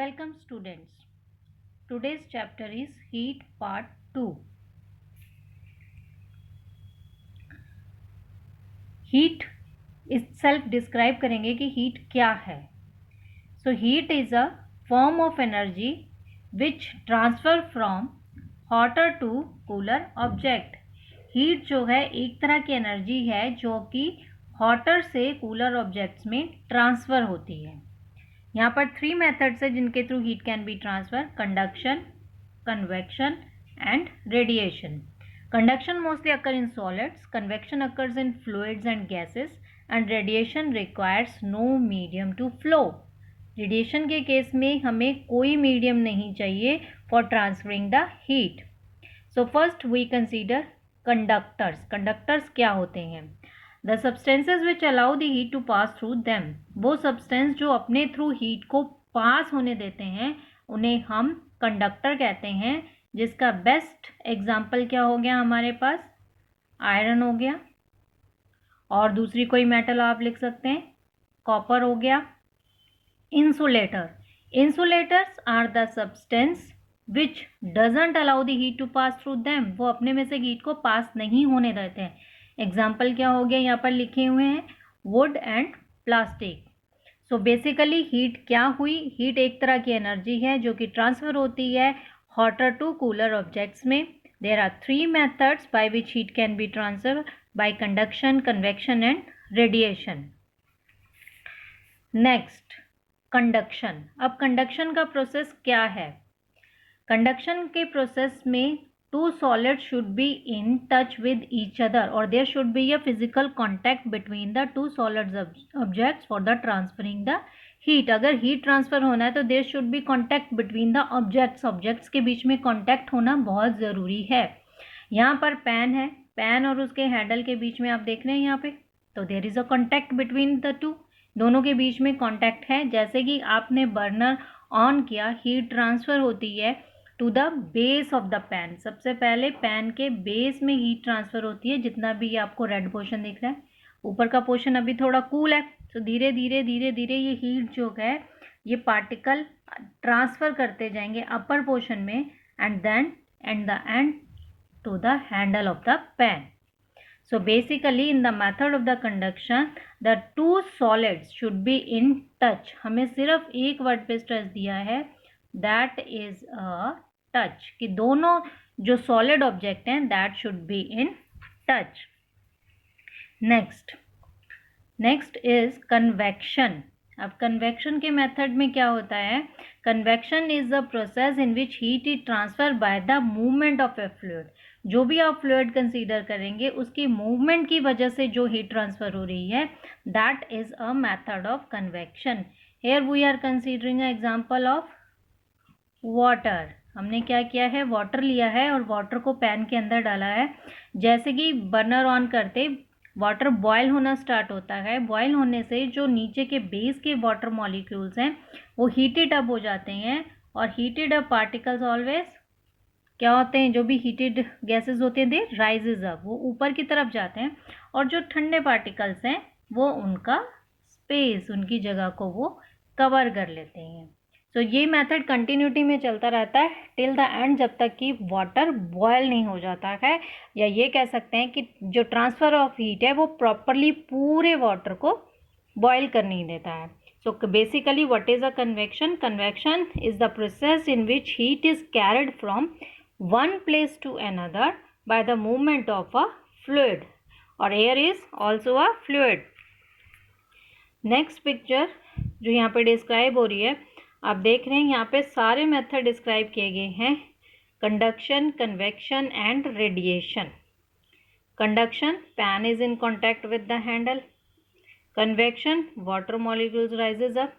Welcome students. Today's chapter is Heat Part 2. Heat itself describe करेंगे कि heat क्या है. So heat is a form of energy which transfer from hotter to cooler object. Heat जो है एक तरह की एनर्जी है जो कि hotter से cooler objects में ट्रांसफ़र होती है. यहाँ पर 3 मेथड्स है जिनके through heat can be transfer: conduction, convection and radiation. Conduction mostly occur in solids, convection occurs in fluids and gases and radiation requires no medium to flow. Radiation के case में हमें कोई मीडियम नहीं चाहिए for transferring the heat. So first we consider conductors. Conductors क्या होते हैं? The substances which allow the heat to pass through them. वो सब्सटेंस जो अपने थ्रू हीट को पास होने देते हैं उन्हें हम कंडक्टर कहते हैं. जिसका बेस्ट एग्जाम्पल क्या हो गया हमारे पास? आयरन हो गया, और दूसरी कोई मेटल आप लिख सकते हैं, कॉपर हो गया. Insulator. Insulators are the substance which doesn't allow the heat to pass through them. वो अपने में से हीट को पास नहीं होने देते हैं. एग्जाम्पल क्या हो गया यहाँ पर लिखे हुए हैं? Would and plastic. So basically heat क्या हुई? हीट एक तरह की एनर्जी है जो कि ट्रांसफर होती है हॉटर टू कूलर ऑब्जेक्ट्स में. There are 3 methods by which heat can be transfer: by conduction, convection and radiation. Next, conduction. अब कंडक्शन का प्रोसेस क्या है? कंडक्शन के प्रोसेस में two solids should be in touch with each other, or there should be a physical contact between the two solid objects for the transferring the heat. अगर heat transfer होना है तो there should be contact between the objects. objects के बीच में contact होना बहुत ज़रूरी है. यहाँ पर पैन है, पैन और उसके हैंडल के बीच में आप देख रहे हैं यहाँ पे, तो there is a contact between the two. दोनों के बीच में contact है. जैसे कि आपने बर्नर ऑन किया, हीट ट्रांसफ़र होती है to the base of the pan. सबसे पहले पैन के बेस में हीट ट्रांसफ़र होती है. जितना भी आपको रेड पोर्शन दिख रहा है, ऊपर का पोर्शन अभी थोड़ा कूल है, तो धीरे धीरे धीरे धीरे ये हीट जो है ये पार्टिकल ट्रांसफ़र करते जाएंगे अपर पोर्शन में, and then and the end to the handle of the pan. So basically in the method of the conduction the two solids should be in touch. हमें सिर्फ एक word पे stress दिया है, that is a touch, कि दोनों जो solid object हैं that should be in touch. Next is convection. अब कन्वेक्शन के मेथड में क्या होता है? Convection is the process in which heat is transfer by the movement of A fluid. जो भी आप फ्लूइड कंसीडर करेंगे उसकी मूवमेंट की वजह से जो हीट ट्रांसफर हो रही है, that is a method of convection. Here we are considering a example of water. हमने क्या किया है? वाटर लिया है और वाटर को पैन के अंदर डाला है. जैसे कि बर्नर ऑन करते वाटर बॉयल होना स्टार्ट होता है. बॉयल होने से जो नीचे के बेस के वाटर मॉलिक्यूल्स हैं वो हीटेड अप हो जाते हैं, और हीटेड अप पार्टिकल्स ऑलवेज क्या होते हैं? जो भी हीटेड गैसेस होते हैं दे राइजेज अप, वो ऊपर की तरफ जाते हैं, और जो ठंडे पार्टिकल्स हैं वो उनका स्पेस, उनकी जगह को वो कवर कर लेते हैं. तो ये मेथड कंटिन्यूटी में चलता रहता है टिल द एंड, जब तक कि वाटर बॉयल नहीं हो जाता है, या ये कह सकते हैं कि जो ट्रांसफ़र ऑफ हीट है वो प्रॉपरली पूरे वाटर को बॉयल कर नहीं देता है. So basically what is a convection? Convection is the process in which heat is carried from one place to another by the movement of a fluid, और air is also a fluid. Next picture जो यहाँ पे describe हो रही है, आप देख रहे हैं यहाँ पे सारे मेथड डिस्क्राइब किए गए हैं: conduction, convection and radiation. Conduction, pan is in contact with the handle. Convection, water molecules rises up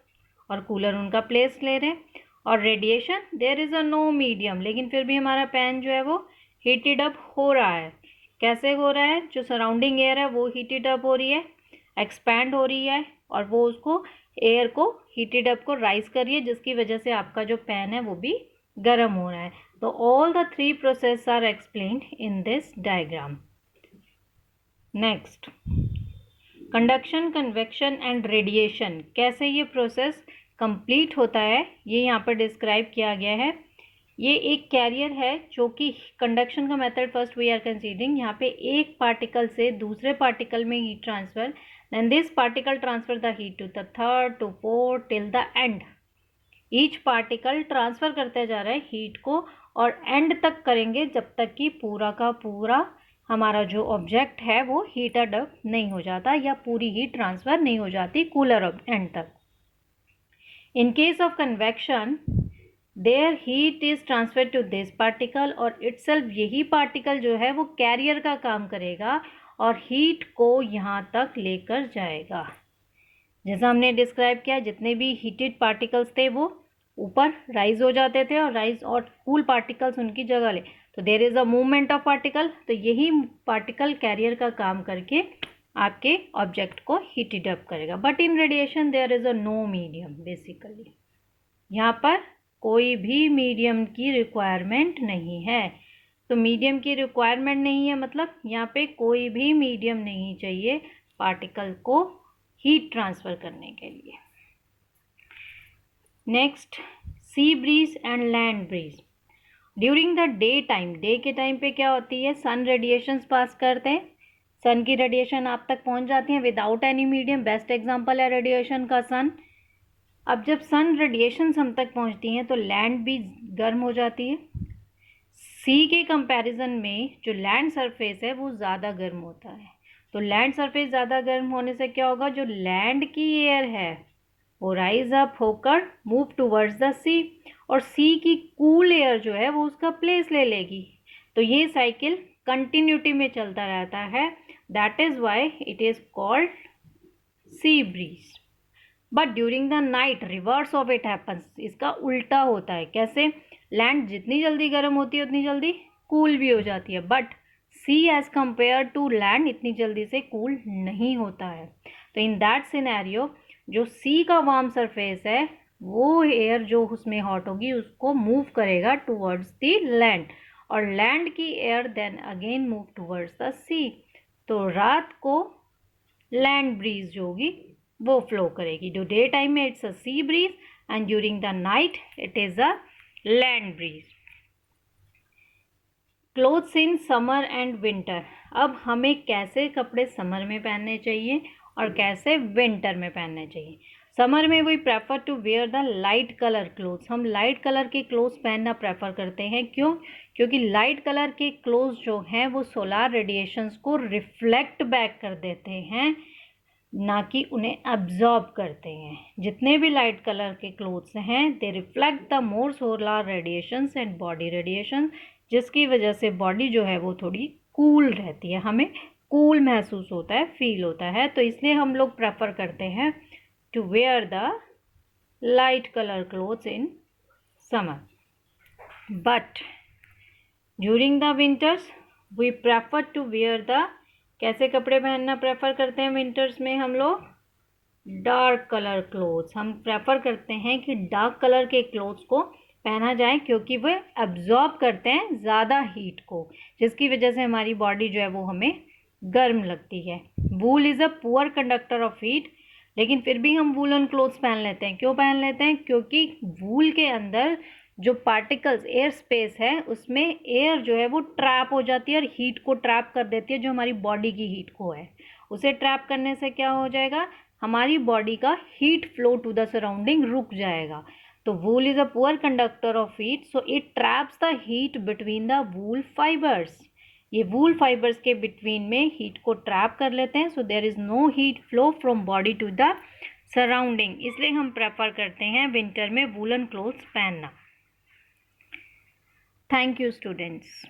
और कूलर उनका प्लेस ले रहे हैं. और radiation, there is a no medium, लेकिन फिर भी हमारा पैन जो है वो हीटेड अप हो रहा है. कैसे हो रहा है? जो सराउंडिंग एयर है वो हीटेड अप हो रही है, एक्सपैंड हो रही है, और वो उसको एयर को हीटेड अप को राइज कर रही है, जिसकी वजह से आपका जो पैन है वो भी गर्म हो रहा है. तो all the 3 process are explained in this diagram. Next, conduction, convection and radiation. कैसे ये प्रोसेस कंप्लीट होता है, ये यहाँ पर डिस्क्राइब किया गया है। ये एक कैरियर है जो कि कंडक्शन का method first we are considering. यहाँ पे एक पार्टिकल से दूसरे पार्टिकल में heat transfer, then this particle transfer the heat to the third to fourth till the end. Each particle transfer करते जा रहा है हीट को और एंड तक करेंगे जब तक कि पूरा का पूरा हमारा जो ऑब्जेक्ट है वो हीटेड अप नहीं हो जाता या पूरी हीट ट्रांसफर नहीं हो जाती कूलर एंड तक। In case of convection there heat is transfer to this particle और इटसेल्फ यही पार्टिकल जो है वो कैरियर का काम करेगा और हीट को यहाँ तक लेकर जाएगा। जैसा हमने डिस्क्राइब किया, जितने भी हीटेड पार्टिकल्स थे वो ऊपर राइज हो जाते थे और राइज और कूल पार्टिकल्स उनकी जगह ले, तो there is a movement of particle. तो यही पार्टिकल कैरियर का काम करके आपके ऑब्जेक्ट को हीटेड अप करेगा। But in radiation there is a no medium. Basically यहाँ पर कोई भी मीडियम की रिक्वायरमेंट नहीं है। तो मीडियम की रिक्वायरमेंट नहीं है मतलब यहाँ पे कोई भी मीडियम नहीं चाहिए पार्टिकल को हीट ट्रांसफर करने के लिए। Next, sea breeze and land breeze. During the day time, day के टाइम पे क्या होती है, सन रेडिएशंस पास करते हैं, सन की रेडिएशन आप तक पहुंच जाती है without any medium. Best example है रेडिएशन का सन। अब जब सन रेडिएशंस हम तक पहुंचती हैं तो लैंड भी गर्म हो जाती है। सी के कंपैरिजन में जो लैंड सरफेस है वो ज़्यादा गर्म होता है। तो लैंड सरफेस ज़्यादा गर्म होने से क्या होगा, जो लैंड की एयर है वो राइज अप होकर मूव टूवर्ड्स द सी और सी की कूल एयर जो है वो उसका प्लेस ले लेगी। तो ये साइकिल कंटिन्यूटी में चलता रहता है। That is why it is called sea breeze. But during the night reverse of it happens. इसका उल्टा होता है। कैसे, लैंड जितनी जल्दी गर्म होती है उतनी जल्दी कूल भी हो जाती है, but sea as compare to land इतनी जल्दी से कूल नहीं होता है। तो इन दैट सिनेरियो जो सी का वार्म सरफेस है वो एयर जो उसमें हॉट होगी उसको मूव करेगा टूवर्ड्स द लैंड और लैंड की air then again move towards the sea. तो रात को लैंड ब्रीज जो होगी वो फ्लो करेगी। जो डे टाइम में it's a sea breeze and during the night it is a land breeze. Clothes in summer and winter. अब हमें कैसे कपड़े समर में पहनने चाहिए और कैसे विंटर में पहनने चाहिए। समर में we prefer to wear the light colour clothes. हम लाइट कलर के क्लोथ्स पहनना प्रेफर करते हैं। क्यों? क्योंकि लाइट कलर के क्लोथ्स जो हैं वो सोलार रेडिएशंस को रिफ्लेक्ट बैक कर देते हैं, ना कि उन्हें एब्जॉर्ब करते हैं। जितने भी लाइट कलर के क्लोथ्स हैं दे reflect the more solar radiations and body radiation, जिसकी वजह से बॉडी जो है वो थोड़ी कूल रहती है, हमें कूल महसूस होता है, फील होता है। तो इसलिए हम लोग प्रेफर करते हैं to wear the light colour clothes in summer. But during the winters we prefer to wear the, कैसे कपड़े पहनना प्रेफर करते हैं विंटर्स में हम लोग, डार्क कलर क्लोथ्स। हम प्रेफर करते हैं कि डार्क कलर के क्लोथ्स को पहना जाए क्योंकि वे एब्जॉर्ब करते हैं ज़्यादा हीट को, जिसकी वजह से हमारी बॉडी जो है वो हमें गर्म लगती है। Wool is a poor conductor of heat, लेकिन फिर भी हम वूलन क्लोथ्स पहन लेते हैं। क्यों पहन लेते हैं? क्योंकि वूल के अंदर जो पार्टिकल्स एयर स्पेस है उसमें एयर जो है वो ट्रैप हो जाती है और हीट को ट्रैप कर देती है, जो हमारी बॉडी की हीट को है। उसे ट्रैप करने से क्या हो जाएगा, हमारी बॉडी का heat flow to the surrounding रुक जाएगा। तो wool is a poor conductor of heat, so it traps the heat between the wool fibres. ये वूल फाइबर्स के बिटवीन में हीट को ट्रैप कर लेते हैं। So there is no heat flow from body to the surrounding. इसलिए हम prefer करते हैं विंटर में वूलन क्लोथ्स पहनना। Thank you students.